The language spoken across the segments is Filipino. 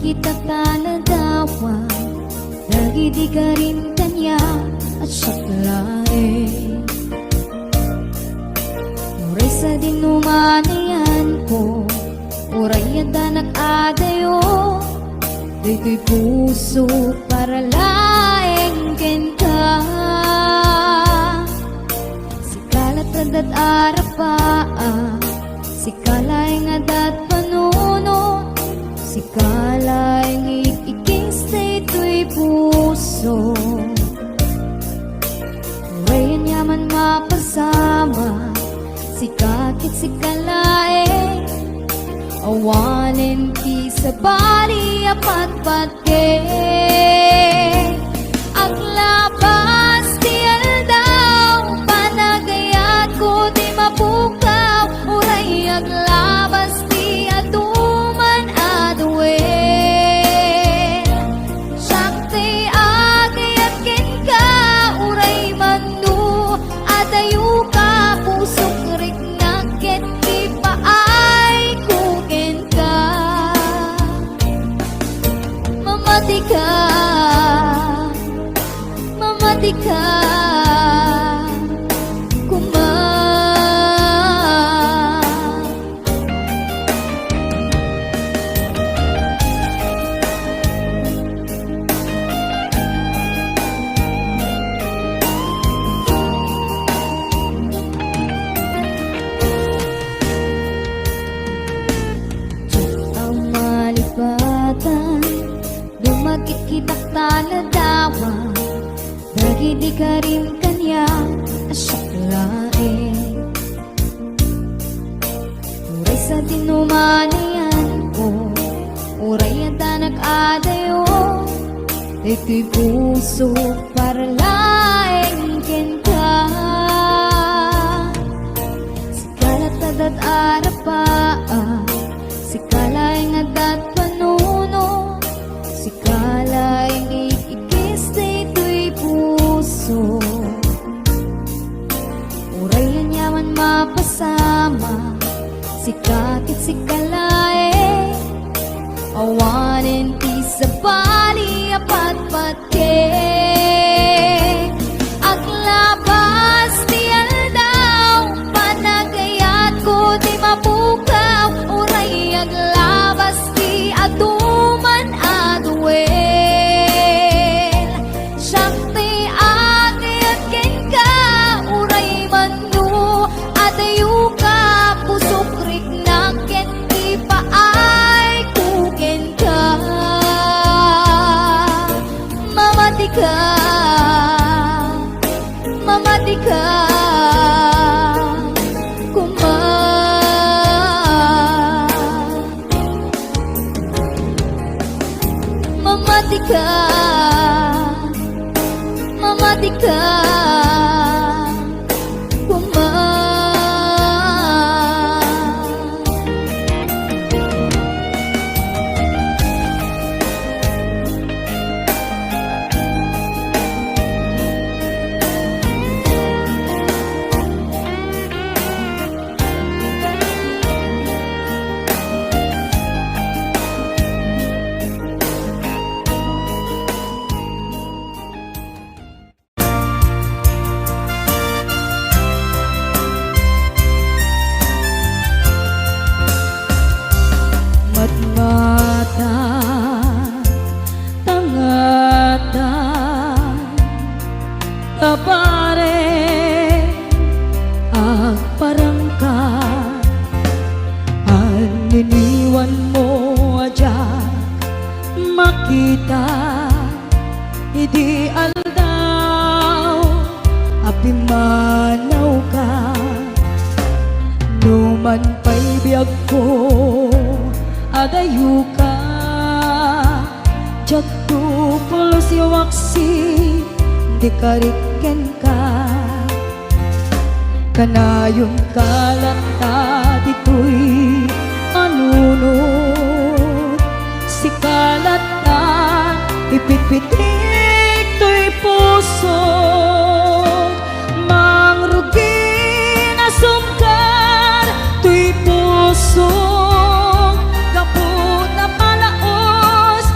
kita taladawa, dagiti ka rin kanya at saklain. Uray sa dinumanayan ko, uray adanak adayo, dito'y puso para laeng ken ka. Sikalat adat arapaa, sikalaeng adat panuno, sikalaeng ikikis dito'y puso. Urayan yaman mapasama, sikakit sikalaeng awanin ti sa bali apatpatke. Ang labas ti aldaw, panagayat ko di mapukaw, uray aglabas ti aduman aduel. Sakti agayat ken ka, uray mandu adayu ka, pusok riknaket ti paay kuken ka. Mamati ka, mamati ka, kuma. Ang malipatan, dumakit kitak taladawa, dagiti ka rin kanya asaklain. Uray sa dinumanayan ko, uray adanak adayo, dito'y puso para laeng ken ka. Sikalat adat arapaa, sikalaeng adat panuno, sikalaeng ikikis dito'y puso. Urayan yaman mapasama, sikakit sikalaeng awanin ti sa bali apatpatke. Aglabas ti aldaw, panagayat ko di mapukaw, uray aglabas ti aduman aduel. Sakti agayat ken ka, uray mandu adayu ka, pusok riknaket ti paay kuken ka. Mamati ka, mamati ka, kuma. Mamati ka, mamati ka, kuma. Matmata, tangata, tapare, agparangka, aniniwan mo aja, makita, hindi aldaw, apimanaw ka, numan pa'y biyag ko, adayu ka, jagtu pulos yawaksi, di kariken ka. Kanayon kalanta dito'y manunod, sikalata ipitpitik to'y puso, mangrugi na sumkar to'y puso. Kaput na palaos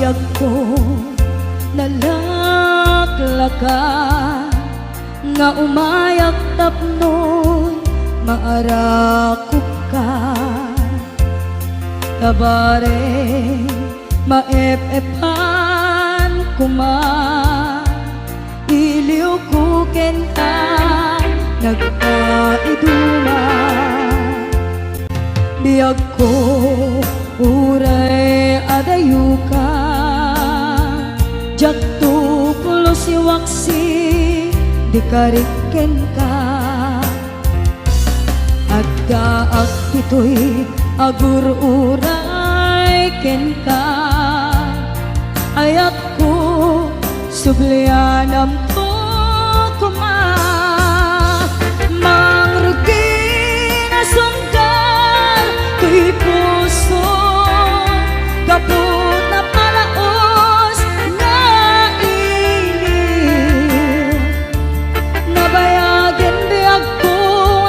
biyag ko nalaklakan nga umayak tapnon maarakop ka kabare maep-epan kuma iliw ko kenta nagpaiduma biyag ko uray adayuka jaktu pulo si waksi di kariken ka at gaak ito'y agur uray ken ka ayat ko sublianam to kuma mangrugi na sungkal tuy puso kaput na palaos na iliw nabayagan biyag ko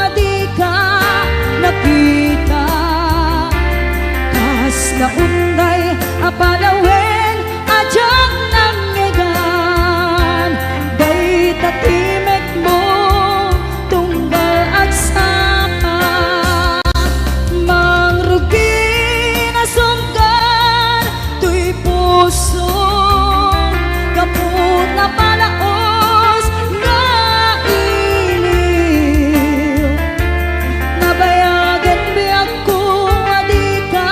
adi ka nakita kas na unday apalawen ajak ng ngegan day tatimek mo tunggal at sapa mangrugi na sungkal tuy puso kaput na palaos nga iliw nabayagan biyag ko adi ka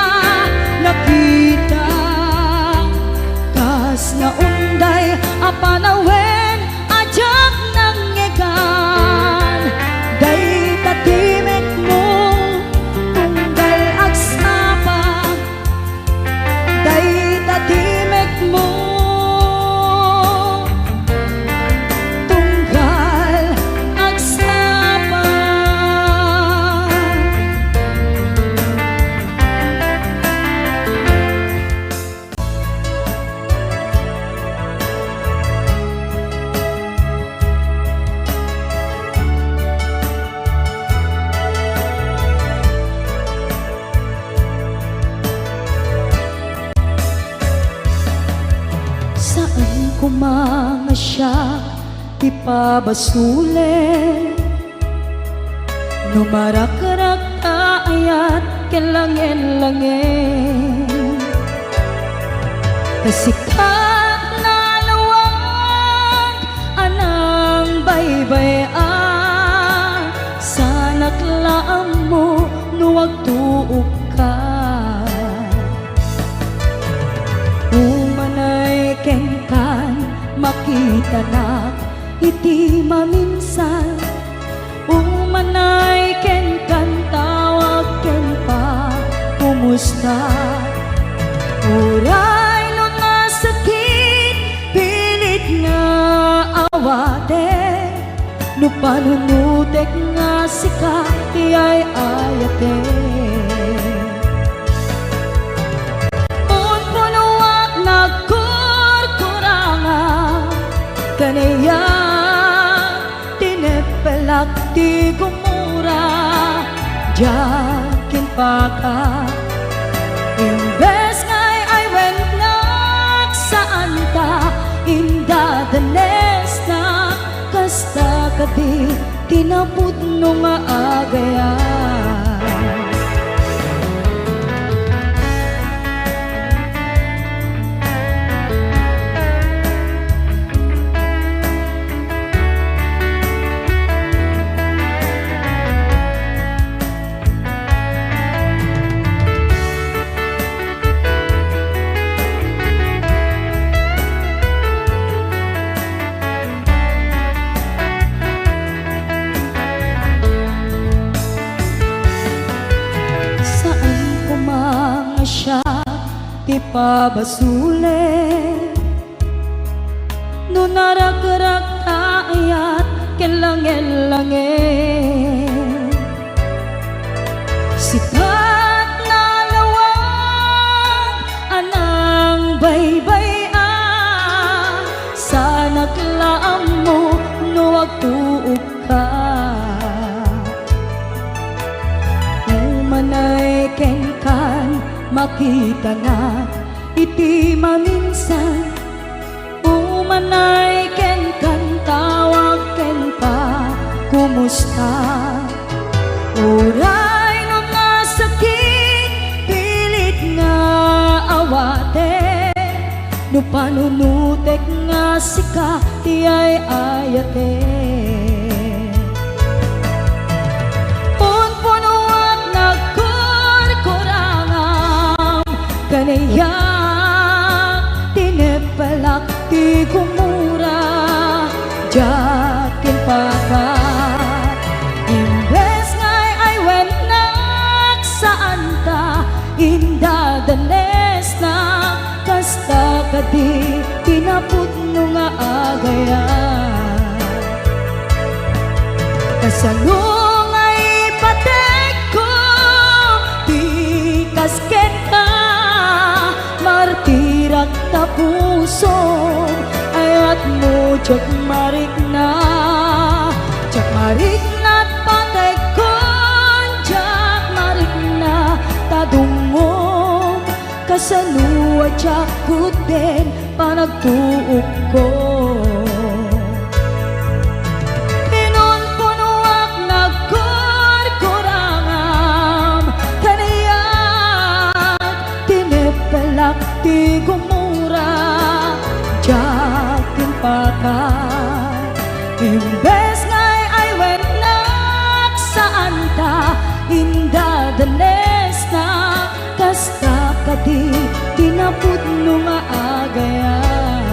nakita kas na unday apanawen ajak ng ngegan day tatimek mo tunggal agsapa day tatimek mo tunggal agsapa. Saan ko mga siya ipabasule numarak-rak ayat kelangin-langin kasikat na lawag anang baybay-an sanak laam mo nuwag tuog ka umanay kenkan makita na iti maminsan umanay kenkan tawag ken pa kumusta uray no nasakit pilit nga awate no panunutek nga sika iyay ayate kaniya tinepelak ti gumura jakin paka imbes ngay ay wennak saan ta indadanes na kasta kadi tinapud no maagayan ipabasule no narak-rak ayat kelangin-langin sikat na lawag anang baybay-an sanak laam mo nuwag tuog ka umanay kenkan makita na iti maminsan umanay ken kan tawag ken pa kumusta. Uray no nga sakit pilit nga awate, no panunutek nga sika ti ay ayate. Punpunuat nagkurkurangam kanayak tinepelak ti kumura jakin pakat. Imbes ngay ay wenak saan ta indadanes na kasta kadi pinaputno nga agayan. Kasalungay patek ko di kasket ka martirak ta puso ayat mo jak marik na patek ko jak marik na tadungom kasaluwa jak kuten panagtuok ko. Pinunpunuak nagkurkurangam kanayak tinepelak ti gumura jakin pakat. Imbes ngay ay wenak saan ta indadanes na kasta kadi pinaputno nga agayan.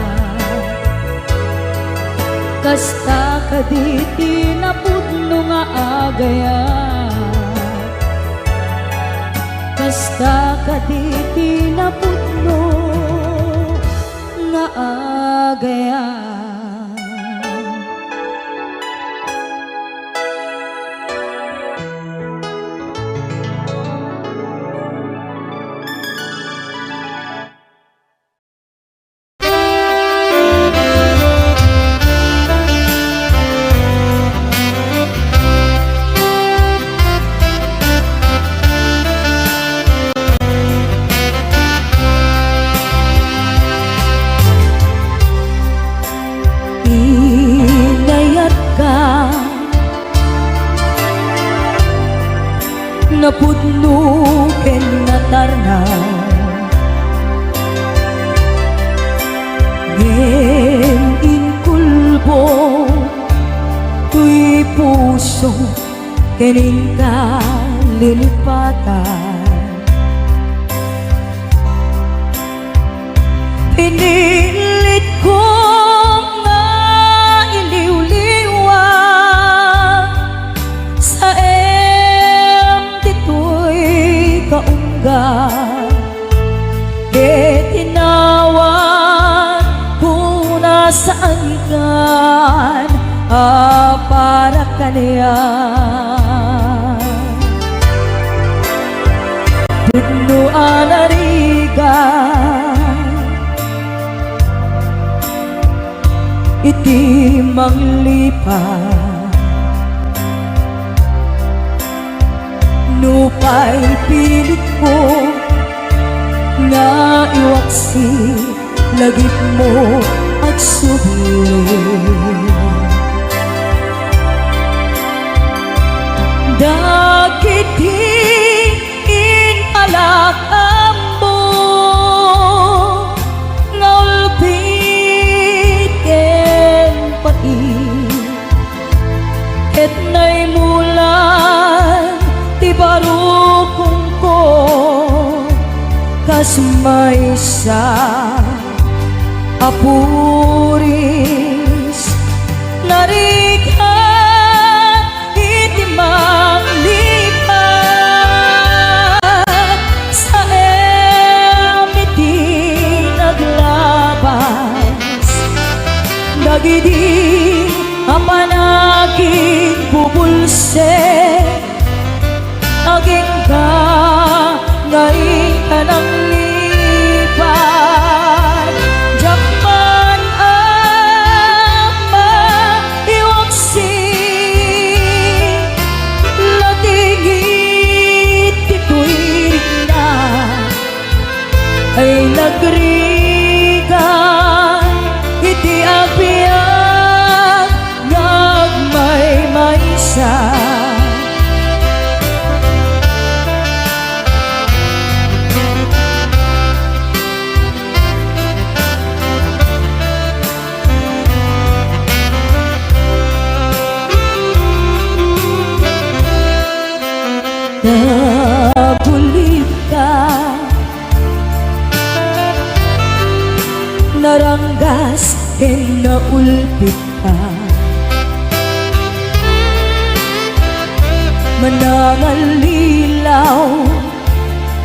Kasta kadi pinaputno nga agayan. Kasta kadi pinaputno nga agayan. Napudno ken natarnaw ngem inkulbo tuy puso kening kalilipatan. Pinilit ko nga iliw-liwag sa kaunggan e tinawag ko na saan kan para kaniyan. Pudno anarigan iti manglipat nupay pilit ko nga iwaksi lagip mo at subli. Dagiti inalakam mo nga ulpit ken pati et nay mulan ti barukong ko kasmay sa apuris narikan iti manglipat sa emiti naglabas dagidi apanagin bubulse aging ka ngayon ka nang lipat jakman ama iwaksi latingit ito'y na ay nagri ulpit ka. Manangalilaw,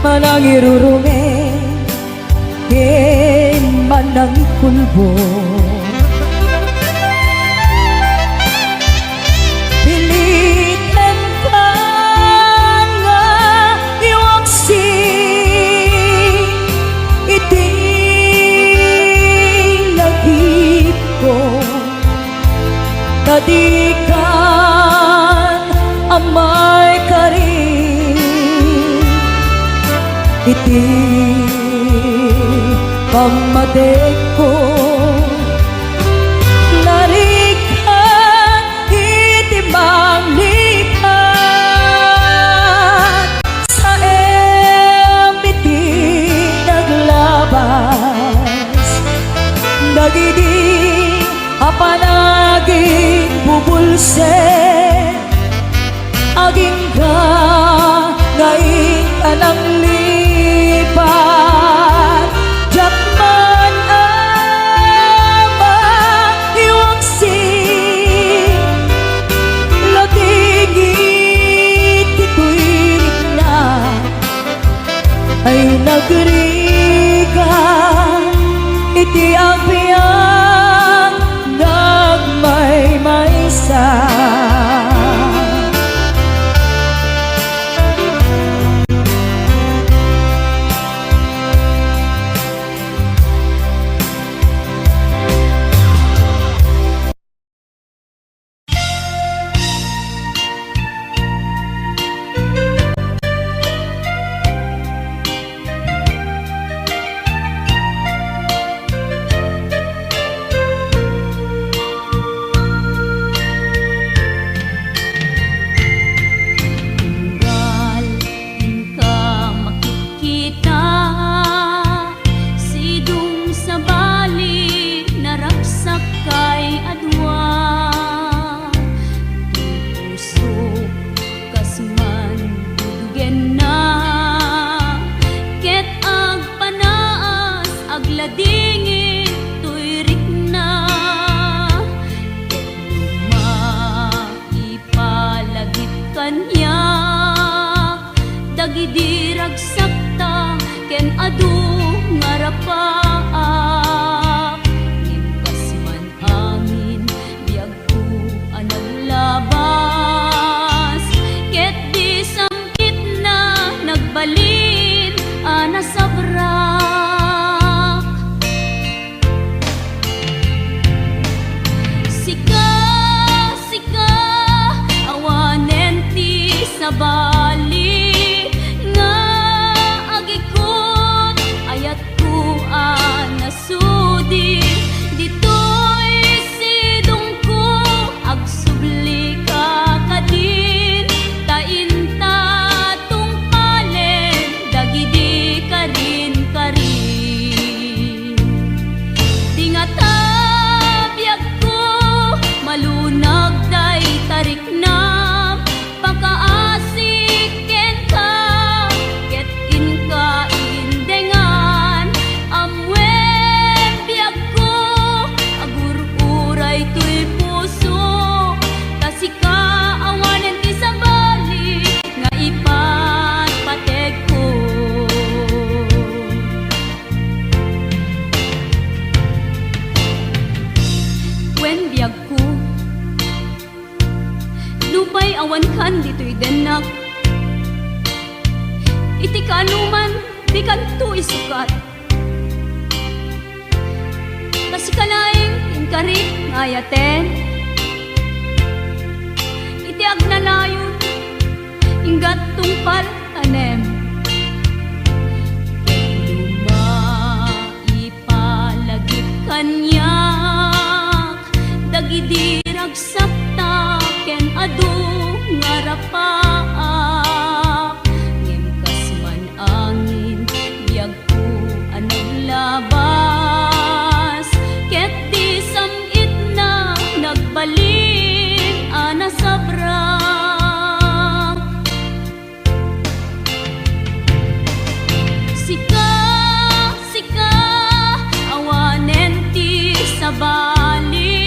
manangirurumi, manang kulbo. Pilitan ka nga iwaksi, iti lagip ko, tadikan amay karin, iti pamadek ko, larikan iti manglipat, sa iti naglabas, dagidi apanaging bubulse, aging ka ngayon ka nang lipat. Jakman ama iwaksi, latingit ito'y na ay nagrigan, iti agpiyang nagmaymaysa. Dagidi ragsakta ken adu ngarapaak, imkas man angin biag ko anaglabas, ket di samkit na nagbalin anasabrak. Sika, sika awanen ti sabali, nasudi dito'y sidong ko agsubli ka kadin, tainta tungpalen dagidi karin karin. Di nga tabiyag ko malunag day tarik na pagkaasik ken ka, ket in ka indengan amwe ito'y puso, tasika awanen ti sabali nga ipatpateg ko. Wen biyag ko, lupay awan kan dito'y denak, iti kanuman di kanto isukat, kasikalaing inkarit ngayaten, iti agnanayon inggat tungpal tanem. Lumaipalagip kanyak, dagidi ragsakta ken adu ngarapaak, ngimkas man angin biag ko anaglabas, ket di samit na nagbalin anasabrak. Sika, sika awanen ti sabali,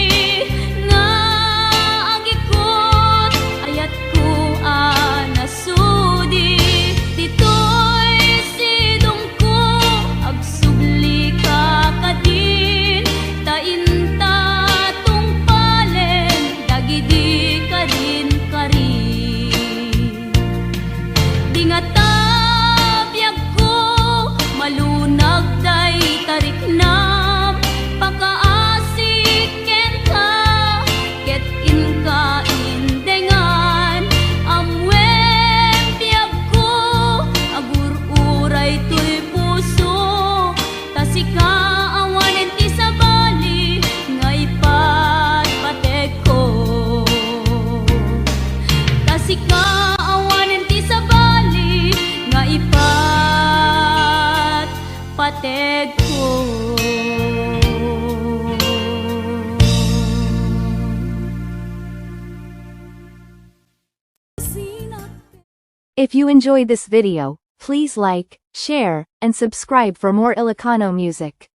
pateg ko. If you enjoyed this video, please like, share, and subscribe for more Ilocano music.